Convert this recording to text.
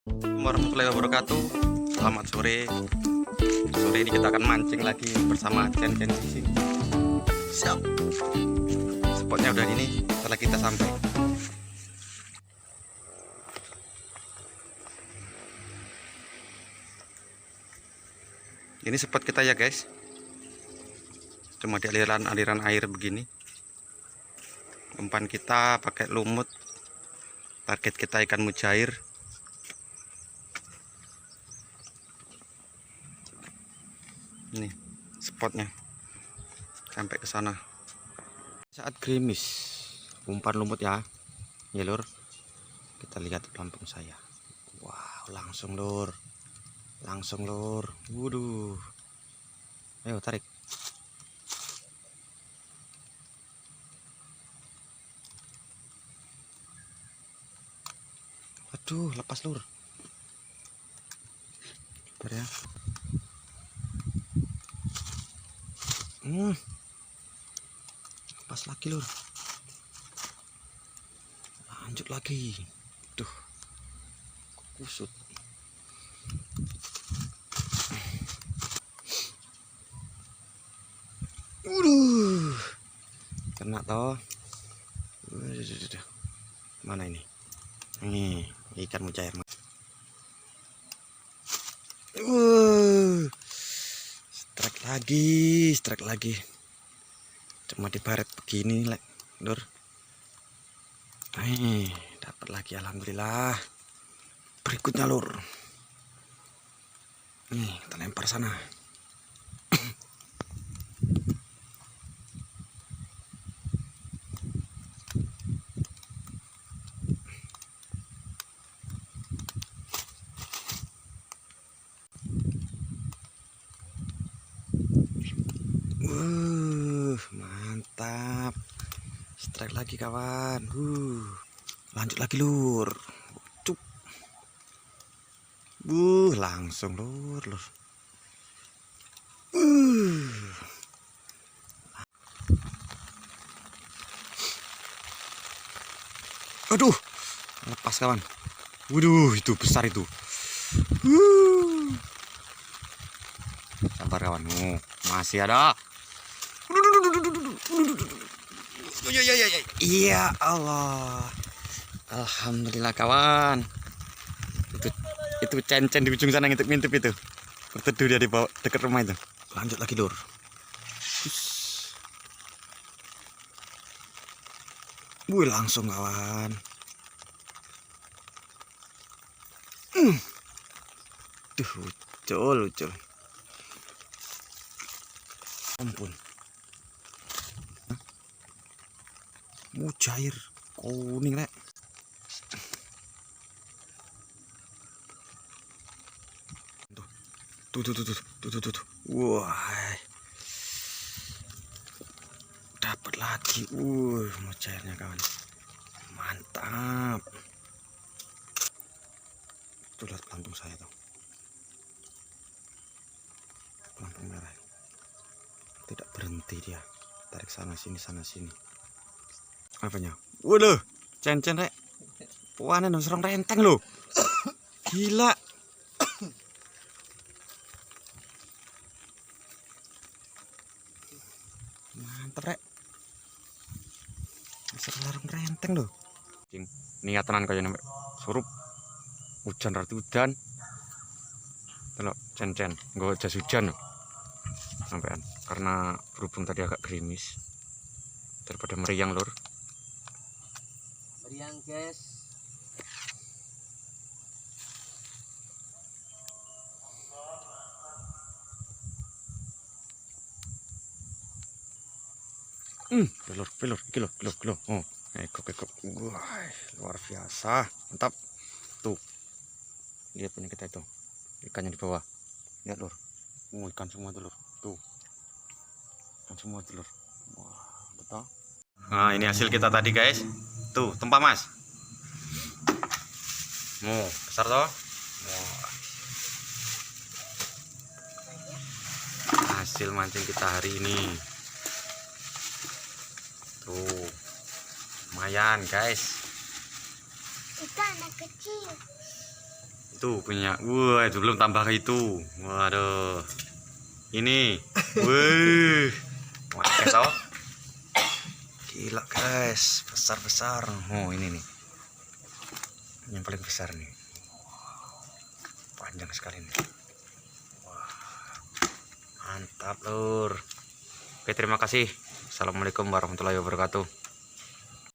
Assalamualaikum warahmatullahi wabarakatuh. Selamat sore. Sore ini kita akan mancing lagi bersama Chen Fishing. Siap. Spotnya udah ini. Setelah kita sampai. Ini spot kita ya guys. Cuma di aliran air begini. Umpan kita pakai lumut. Target kita ikan mujair. Ini spotnya sampai ke sana. Saat gerimis, umpan lumut ya, ya lur. Kita lihat pelampung saya. Wow, langsung lur, langsung lur. Waduh, ayo tarik. Aduh, lepas lur. Bentar ya. Lepas lagi lur. Lanjut lagi. Duh, kusut. Kena toh. Mana ini? Nih, ikan mujair. Strike lagi. Cuma di baret begini, lur. Dapat lagi, alhamdulillah. Berikutnya lur. Nih, kita lempar sana. Mantap. Strike lagi kawan. Lanjut lagi lur. Cuk. Langsung lur. Aduh, lepas kawan. Waduh, itu besar itu. Sabar kawan. Masih ada. Iya Allah. Alhamdulillah kawan. Itu Chen di ujung sana ngintip-ngintip itu. Berteduh dia di bawah dekat rumah itu. Lanjut lagi lur. Langsung kawan. Duh, ucul. Ampun. Mujair kuning rek. Tuh. Wah. Dapat lagi. Mujairnya kawan. Mantap. Tuh lihat pelampung saya tuh. Pelampung merah. Tidak berhenti dia. Tarik sana sini. Apanya? Waduh, Chen rek. Puanan serang renteng loh. Gila. Mantap rek. Serang renteng loh. Niat tenan kayak sampai surup. Hujan ratu hujan. Telok Chen nggak jas hujan loh. Sampean karena berhubung tadi agak gerimis daripada meriang lur. Meriang guys. Pelur, kilo. Ekok. Wah, luar biasa, mantap. Tuh, lihat punya kita itu, ikannya di bawah. Lihat lur, ikan semua tuh lur. Tuh, ikan semua tuh lur. Wah, betul. Nah, ini hasil kita tadi guys. Tuh, tempat mas. Besar toh. Hasil mancing kita hari ini. Tuh, lumayan guys. Itu anak kecil. Tuh punya. Wah, itu belum tambah ke itu. Waduh. Ini. Wih. Wah, guys, oh. Gila, guys. Besar-besar. Oh, ini nih. Yang paling besar nih. Panjang sekali nih. Wah. Mantap, Lur. Oke, terima kasih. Assalamualaikum warahmatullahi wabarakatuh.